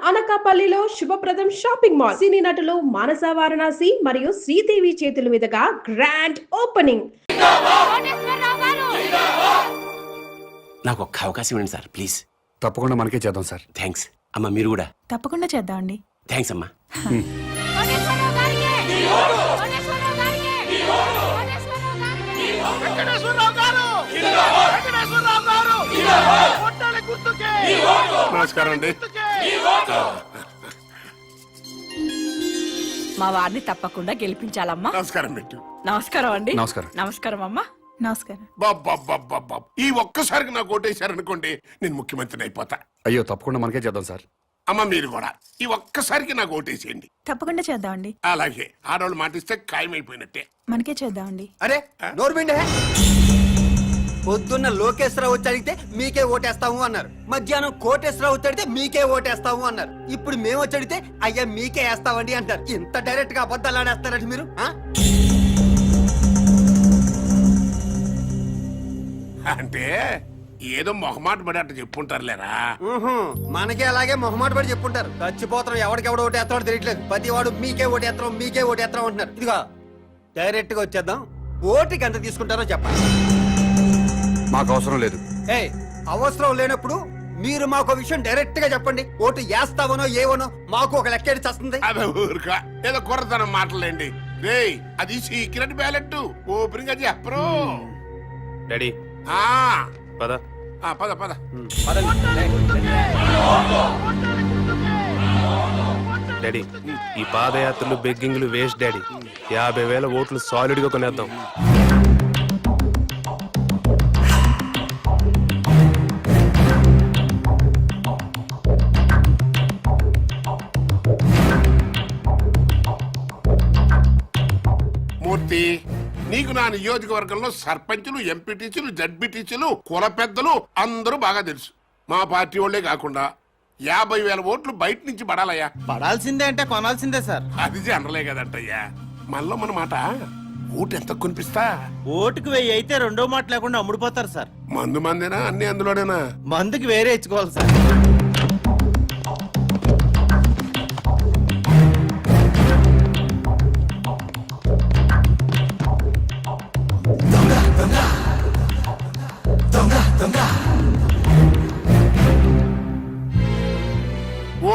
అనకాపల్లిలో శుభప్రదం shopping mall. సినీ నటులు మానస వారణాసి మరియు శ్రీదేవి చేతుల మీదుగా గ్రాండ్ ఓపెనింగ్. నాకు ఒక్క అవకాశం ఇవ్వండి సార్, ప్లీజ్. తప్పకుండా మనకే చేద్దాం సార్. థ్యాంక్స్ అమ్మా. మీరు కూడా తప్పకుండా చేద్దామండి. థ్యాంక్స్ అమ్మా. నమస్కారం అండి. మా వారిని తప్పకుండా గెలిపించాలమ్మా. నమస్కారం పెట్టు. నమస్కారం అండి. నమస్కారం. నమస్కారం అమ్మా. నమస్కారం. బాబా ఈ ఒక్కసారికి నాకు ఓటేశారనుకోండి, నేను ముఖ్యమంత్రిని అయిపోతా. అయ్యో, తప్పకుండా మనకే చేద్దాం సార్. అమ్మ మీరు కూడా ఈ ఒక్కసారికి నాకు ఓటేసేయండి. తప్పకుండా చేద్దామండి. అలాగే ఆడవాళ్ళు మాటిస్తే ఖాయమైపోయినట్టే. మనకే చేద్దామండి. అరే నోర్మిండే, పొద్దున్న లోకేశ్వరరావు వచ్చి అడిగితే మీకే ఓటేస్తాము అన్నారు. మధ్యాహ్నం కోటేశ్వరరావు వచ్చి అడిగితే మీకే ఓటేస్తాము అన్నారు. ఇప్పుడు మేము వచ్చి అడిగితే అయ్యా మీకే వేస్తామండి అంటారు. ఇంత డైరెక్ట్ గా అబద్ధాలు ఆడేస్తారండి మీరు. అంటే ఏదో మొహమాట పడి అట్ట చెప్పుంటారులేరా. మనకే అలాగే మొహమాట పడి చెప్పుంటారు. చచ్చిపోతాం, ఎవడికెవడ ఓటేస్తాడో తెలియట్లేదు. ప్రతి వాడు మీకే ఓటేస్తాం మీకే ఓటేస్తాం అంటున్నారు. ఇదిగో డైరెక్ట్ గా వచ్చేద్దాం. ఓటుకి ఎంత తీసుకుంటారో చెప్పండి. మాకు అవసరం లేదు. అవసరం లేనప్పుడు మీరు మాకు విషయం డైరెక్ట్ గా చెప్పండి. ఓటు వేస్తావనో ఏవనో మాకు ఒక లెక్క చస్తుంది. అదే ఊరుకా ఏదో కుర్రతనం మాటలేండి. రే అది సీక్రెట్ బ్యాలెట్, ఓపెన్ గా చెప్పరు. డాడీ పద పద పద. డాడీ ఈ పాదయాత్రలు బెగ్గింగ్లు వేస్ట్ డాడీ. 50,000 ఓట్లు సాలిడ్ గా కొనేద్దాం. మూర్తి, నీకు నా నియోజకవర్గంలో సర్పంచులు, ఎంపీటీసీలు, జడ్పీటీసీలు, కుల పెద్దలు అందరూ బాగా తెలుసు. మా పార్టీ వాళ్ళే కాకుండా 50,000 ఓట్లు బయట నుంచి పడాలయ్యా. పడాల్సిందే అంటే కొనాల్సిందే సార్. అది జనరలే కదంటయ్యా. మనలో మన మాట ఓటు ఎంత కొనిపిస్తా? ఓటుకు 1000 అయితే రెండో మాట లేకుండా అమ్ముడుపోతారు సార్. మందు మందేనా అన్ని అందులోనేనా? మందుకి వేరే ఇచ్చుకోవాలి సార్.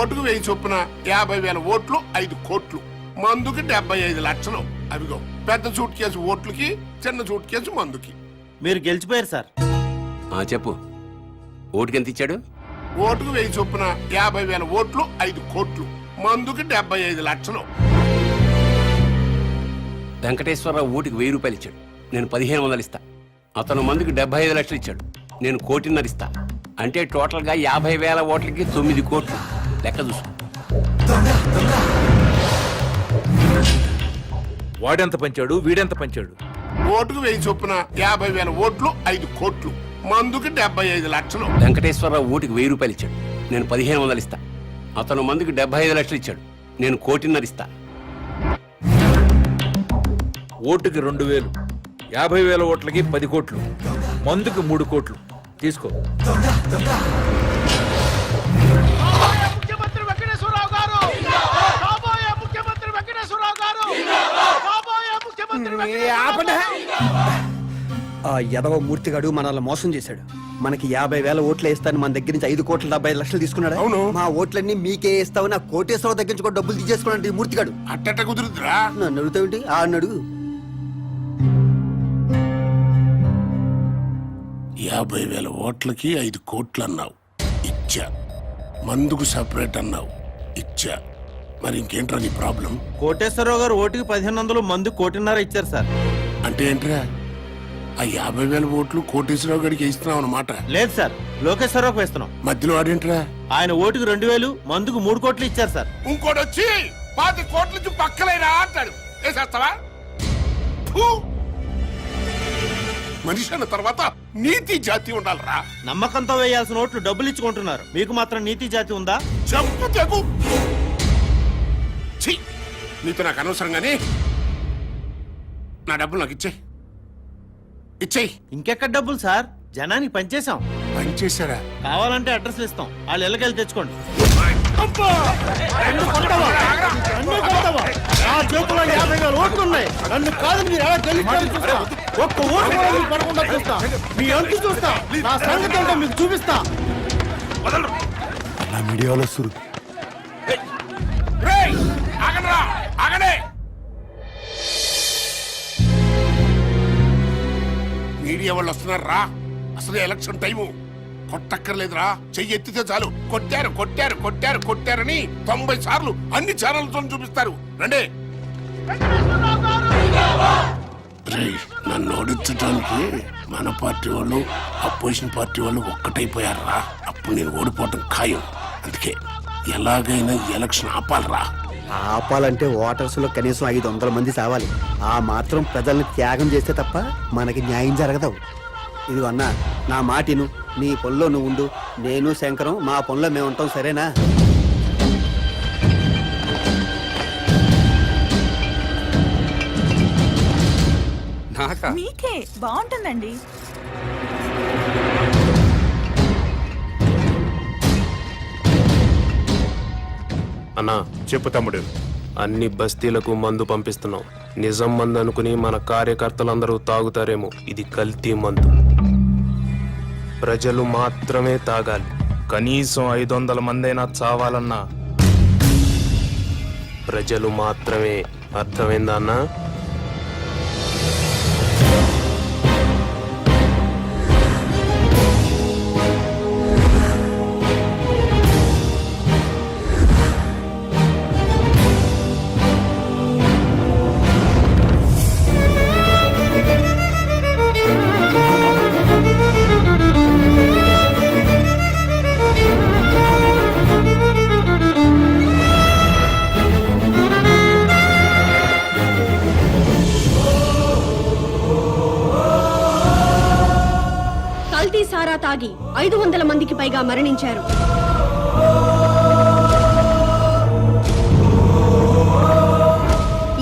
ఓటుకు 1000 చొప్పున 50,000 ఓట్లు 5 కోట్లు, మందుకి 75 లక్షలు. అవిగో పెద్ద సూట్ కేసు ఓట్లకి, చిన్న సూట్ కేసు మందుకి. మీరు గెలిచిపోయారు సార్. చెప్పు, ఓటుకి ఎంత ఇచ్చాడు? ఓటుకు 1000 చొప్పున 50,000 ఓట్లు 5 కోట్లు, మందుకి 75 లక్షలు. వెంకటేశ్వరరావు ఓటుకి 1000 రూపాయలు ఇచ్చాడు, నేను 1500 ఇస్తా. అతను మందుకి 75 లక్షలు ఇచ్చాడు, నేను 1,50,00,000 ఇస్తా. అంటే టోటల్ గా 50,000 ఓట్లకి 9 కోట్లు. లెక్క చూసుకో. వాడెంత పంచాడు, వీడెంత పంచాడు? ఓటుకు 1000 చొప్పున 50,000 ఓట్లు 5 కోట్లు, మందుకి 75 లక్షలు. వెంకటేశ్వరరావు ఓటుకి 1000 రూపాయలు ఇచ్చాడు, నేను 1500 ఇస్తా. అతను మందుకి 75 లక్షలు ఇచ్చాడు, నేను 1,50,00,000 ఇస్తా. ఓటుకి 2,000, 50,000 ఓట్లకి 10 కోట్లు, మందుకి 3 కోట్లు. తీసుకో. ఆ యదవ మూర్తిగాడు మనల్ని మోసం చేశాడు. మనకి 50,000 ఓట్లు వేస్తాను మన దగ్గర నుంచి 5,75,00,000 తీసుకున్నాడు. అవును. మా ఓట్లన్నీ మీకే ఇస్తావు, నా కోటేశ్వరరావు దగ్గర నుంచి కూడా డబ్బులు తీసేసుకున్నాడు ఈ మూర్తిగాడు. అట్టట కుదురుద్రా. నన్ను అడుగుతావేంటి? ఆ అన్నాడు. 50,000 ఓట్లకి 5 కోట్లు అన్నావు, ఇచ్చా. మందుకు సపరేట్ అన్నావు, ఇచ్చా. మరి ఇంకేంట్రా నీ ప్రాబ్లం? కోటేశ్వరరావు గారు ఓటుకి 1,500, మందు 1,50,00,000 ఇచ్చారు సార్. అంటే ఏంట్రా? ఆ 50,000 ఓట్లు కోటేశ్వరరావు గడికి ఇస్తున్నావు అన్నమాట? లేదు సార్, లోకేశ్వరరావుకి వేస్తున్నాం. మధ్యలో ఆడేంట్రా? ఆయన ఓటుకు 2,000, మందుకు 3 కోట్లు ఇచ్చారు సార్. ఇంకోటి వచ్చి 10 కోట్ల నుంచి పక్కలేరా అంటాడు. వేసేస్తావా? మనిషి అన్న తర్వాత నీతి జాతి ఉండాలరా. నమ్మకంతో వేయాల్సిన ఓట్లు డబ్బులు ఇచ్చుకుంటున్నారు, మీకు మాత్రం నీతి జాతి ఉందా? చెప్పు తెగు. నీతో నాకు అనవసరంగానే నా డబ్బులు నాకు ఇచ్చేయి. ఇంకెక్కడ డబ్బులు సార్? జనానికి పనిచేసాం. పనిచేశారా? కావాలంటే అడ్రస్లు ఇస్తాం, వాళ్ళు ఇళ్ళకెళ్ళి తెచ్చుకోండి. నన్ను కొడతావా? నా చేతిలో 50,000 ఓట్లు ఉన్నాయి. నన్ను కాదు మీరు ఎలా గెలుస్తారో చూస్తా. ఒక్క ఓటు కూడా మీకు పడకుండా చూస్తా. మీ అంతు చూస్తా. నా సంగతి ఏంటో మీకు చూపిస్తా. రేయ్, ఆగండ్రా, ఆగండి. మీడియా వాళ్ళు వస్తున్నారు రా. అసలు ఎలక్షన్ టైము కొట్టక్కర్లేదురా. చెయ్యి ఎత్తితే చాలు కొట్టారు కొట్టారు కొట్టారు కొట్టారని 90 సార్లు అన్ని ఛానల్తో చూపిస్తారు. రండి. రేయ్, నన్ను ఓడించడానికి మన పార్టీ వాళ్ళు అపోజిషన్ పార్టీ వాళ్ళు ఒక్కటైపోయారా. అప్పుడు నేను ఓడిపోవటం ఖాయం. అందుకే ఎలాగైనా ఈ ఎలక్షన్ ఆపాలరా. ఆపాలంటే ఓటర్స్ లో కనీసం 500 మంది చావాలి. ఆ మాత్రం ప్రజల్ని త్యాగం చేస్తే తప్ప మనకి న్యాయం జరగదు. ఇది అన్నా, నా మాటిను. నీ పనిలో నువ్వు ఉండు. నేను శంకరం మా పనిలో మేము ఉంటాం, సరేనా? నాకా మీకే బాగుంటుందండి. అన్నా చెప్పు తమ్ముడు. అన్ని బస్తీలకు మందు పంపిస్తున్నాం. నిజం మందు అనుకుని మన కార్యకర్తలందరూ తాగుతారేమో. ఇది కల్తీ మందు. ప్రజలు మాత్రమే తాగాలి. కనీసం 500 మందైనా చావాలన్నా ప్రజలు మాత్రమే. అర్థమైందా అన్నా? కల్తీ సారా తాగి 500 మందికి పైగా మరణించారు.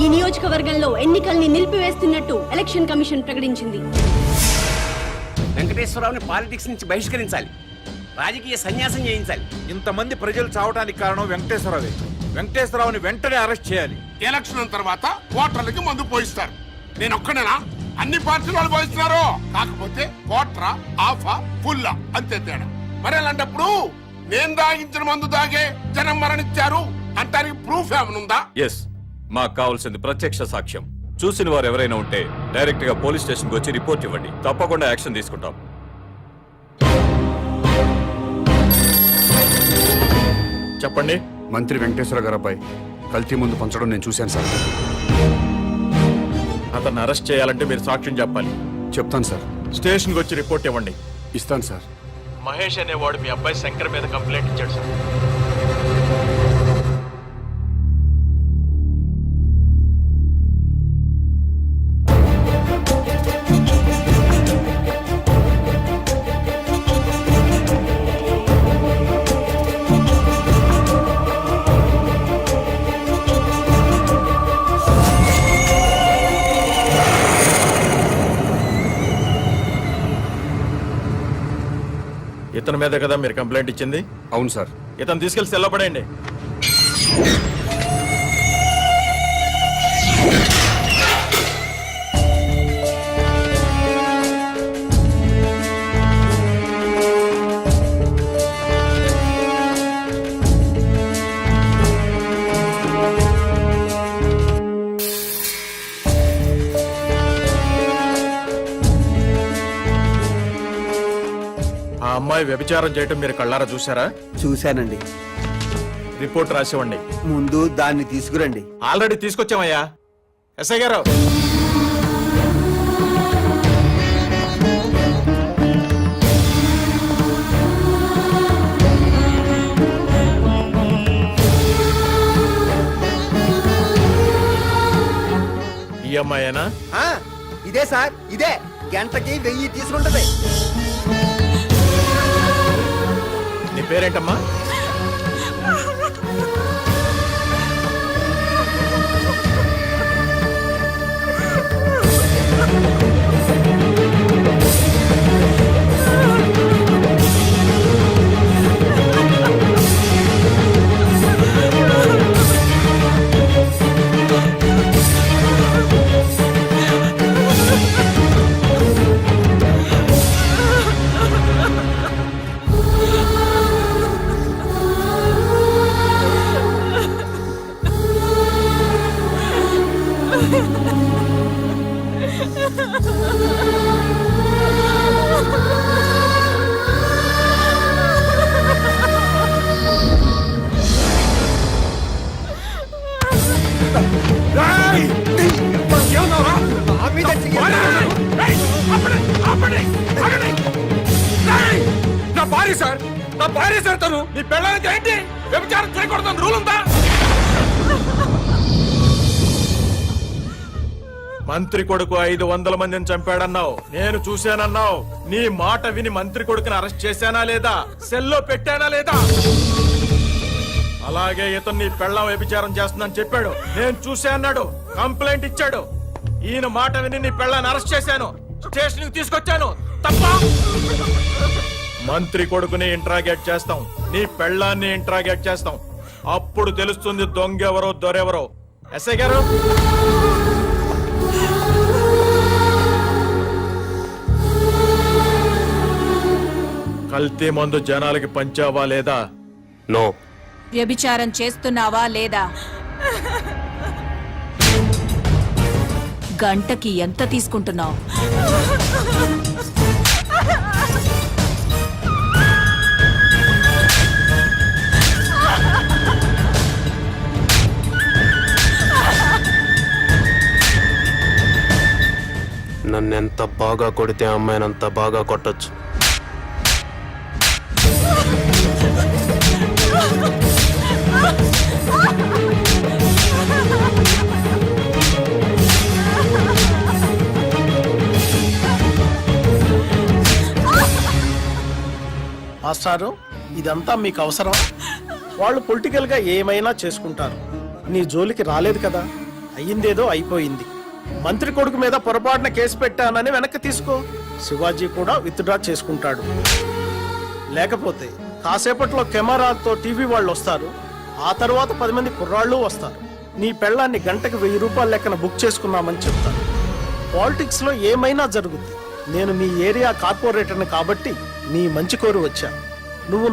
ఈ నియోజకవర్గంలో ఎన్నికల్ని నిలిపివేస్తున్నట్టు ఎలక్షన్ కమిషన్ ప్రకటించింది. వెంకటేశ్వరరావుని పాలిటిక్స్ నుంచి బహిష్కరించాలి. రాజకీయ సన్యాసం చేయించాలి. ఇంతమంది ప్రజలు చావడానికి కారణం వెంకటేశ్వరరావే. వెంకటేశ్వరరావుని వెంటనే అరెస్ట్ చేయాలి. ఎలక్షన్ తర్వాత ఓటర్లకి మందు పోయిస్తారు. నేను ఒక్కనేనా? అన్ని పార్టీలు వాళ్ళు పోయిస్తున్నారు. కాకపోతే ఓటరా, ఆఫా, ఫుల్లా, అంతే తేడా. మరి అలాంటప్పుడు నేను తాగించిన మందు తాగే జనం మరణించారు అంటానికి ప్రూఫ్ ఏమనుందా? ఎస్, మాకు కావాల్సింది ప్రత్యక్ష సాక్ష్యం. చూసిన వారు ఎవరైనా ఉంటే డైరెక్ట్ గా పోలీస్ స్టేషన్ కి వచ్చి రిపోర్ట్ ఇవ్వండి. తప్పకుండా యాక్షన్ తీసుకుంటాం. చెప్పండి. మంత్రి వెంకటేశ్వర గారు అబ్బాయి కల్తీ ముందు పంచడం నేను చూశాను సార్. అతన్ని అరెస్ట్ చేయాలంటే మీరు సాక్ష్యం చెప్పాలి. చెప్తాను సార్. స్టేషన్ కి వచ్చి రిపోర్ట్ ఇవ్వండి. ఇస్తాను సార్. మహేష్ అనేవాడు మీ అబ్బాయి శంకర్ మీద కంప్లైంట్ ఇచ్చాడు సార్. ఇతని మీద కదా మీరు కంప్లైంట్ ఇచ్చింది? అవును సార్. ఇతను తీసుకెళ్లి సెల్లో పడేయండి. ఆ అమ్మాయి వ్యభిచారం చేయటం మీరు కళ్ళారా చూసారా? చూశానండి. రిపోర్ట్ రాసివ్వండి. ముందు దాన్ని తీసుకురండి. ఆల్రెడీ తీసుకొచ్చామయ్యా. ఎస్ఐ గారు, ఈ అమ్మాయేనా? ఆ, ఇదే సార్, ఇదే. గంటకి 1000 తీసుకుంటది. నీ పేరేంటమ్మా? సార్ నా భార్య సార్ తను నీ పెళ్ళానికి ఏంటి వ్యభిచారం చేయకూడదని రూల్ ఉందా? మంత్రి కొడుకు 500 మందిని చంపాడన్నావు, నేను చూశానన్నావు. నీ మాట విని మంత్రి కొడుకుని అరెస్ట్ చేశానా లేదా, సెల్లో పెట్టానా లేదా? అలాగే ఇతను నీ పెళ్ళం వ్యభిచారం చేస్తుందని చెప్పాడు, నేను చూసా అన్నాడు, కంప్లైంట్ ఇచ్చాడు. ఈయన మాట విని నీ పెళ్ళాన్ని అరెస్ట్ చేశాను, స్టేషన్ తీసుకొచ్చాను. తప్ప? మంత్రి కొడుకుని ఇంట్రాగేట్ చేస్తాం, నీ పెళ్ళాన్ని ఇంట్రాగేట్ చేస్తాం. అప్పుడు తెలుస్తుంది దొంగెవరో దొరెవరో. ఎస్ఐ గారు, కల్తీ మందు జనాలకి పంచావా లేదా? నో. వ్యభిచారం చేస్తున్నావా లేదా? గంటకి ఎంత తీసుకుంటున్నావు? నన్నెంత బాగా కొడితే అమ్మాయినంత బాగా కొట్టొచ్చు. మాస్టారు, ఇదంతా మీకు అవసరం? వాళ్ళు పొలిటికల్ గా ఏమైనా చేసుకుంటారు, నీ జోలికి రాలేదు కదా. అయ్యిందేదో అయిపోయింది. మంత్రి కొడుకు మీద పొరపాటున కేసు పెట్టానని వెనక్కి తీసుకో. శివాజీ కూడా విత్డ్రా చేసుకుంటాడు. లేకపోతే కాసేపట్లో కెమెరాతో టీవీ వాళ్ళు వస్తారు, ఆ తర్వాత 10 మంది కుర్రాళ్ళు వస్తారు. నీ పెళ్ళాన్ని గంటకు 1000 రూపాయల లెక్కన బుక్ చేసుకున్నామని చెప్తారు. పాలిటిక్స్ లో ఏమైనా జరుగుద్ది. నేను మీ ఏరియా కార్పొరేటర్ని కాబట్టి నీ మంచి కోరి వచ్చా. నువ్వు